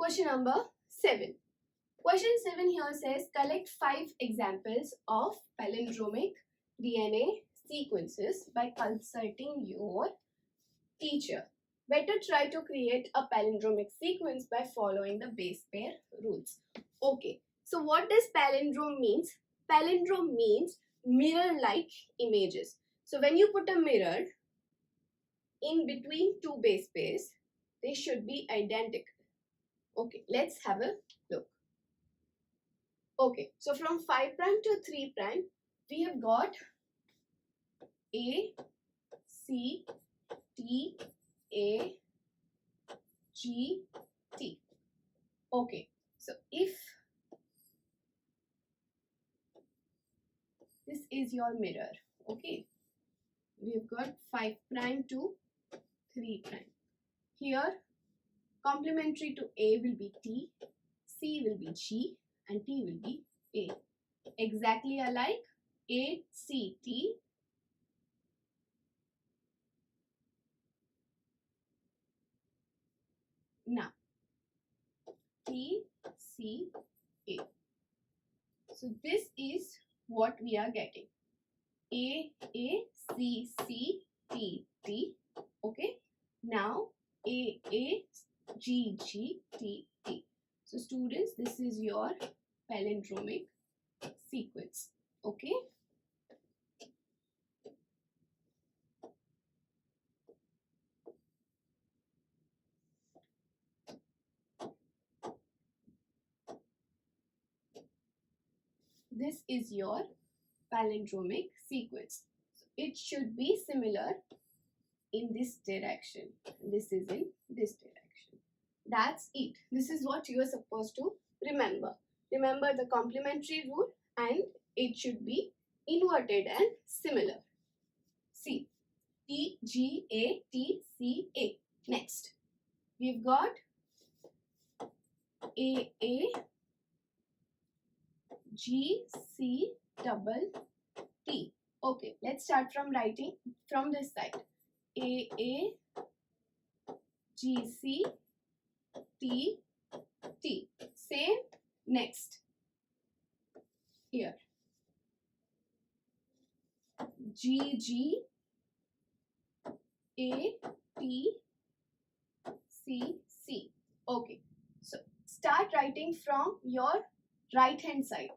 Question number 7. Question 7 here says collect 5 examples of palindromic DNA sequences by consulting your teacher. Better try to create a palindromic sequence by following the base pair rules. Okay, so what does palindrome means? Palindrome means mirror-like images. So when you put a mirror in between two base pairs, they should be identical. Okay, let's have a look. Okay, so from 5 prime to 3 prime, we have got A, C, T, A, G, T. Okay, so if this is your mirror, okay, we've got 5 prime to 3 prime. Here, complementary to A will be T, C will be G, and T will be A. Exactly alike, A, C, T. Now, T, C, A. So this is what we are getting. A, C, C, T, T. Okay. Now, A, G, G, T, T. So students, this is your palindromic sequence. Okay. This is your palindromic sequence. So it should be similar in this direction. This is in this direction. That's it. This is what you are supposed to remember. Remember the complementary rule, and it should be inverted and similar. See, T, G, A, T, C, A. Next, we've got A, G, C, double T. Okay, let's start from writing from this side. A, G, C, T, T. Same. Next. Here. G, G, A, T, C, C. Okay. So start writing from your right hand side.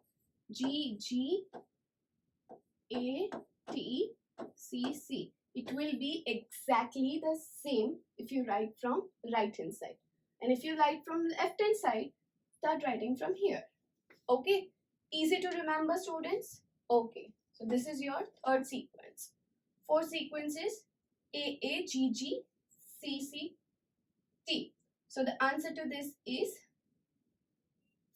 G, G, A, T, C, C. It will be exactly the same if you write from right hand side. And if you write from left hand side, start writing from here. Okay. Easy to remember, students? Okay. So this is your third sequence. 4 sequences. A, G, G, C, C, T. So the answer to this is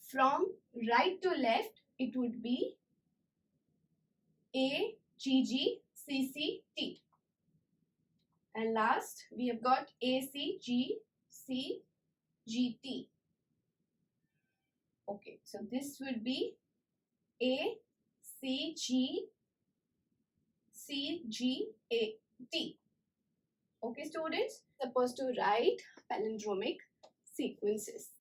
from right to left, it would be A, G, G, C, C, T. And last, we have got A, C, G, C, G, T. Okay, so this would be A, C, G, C, G, A, T. Okay, students, supposed to write palindromic sequences.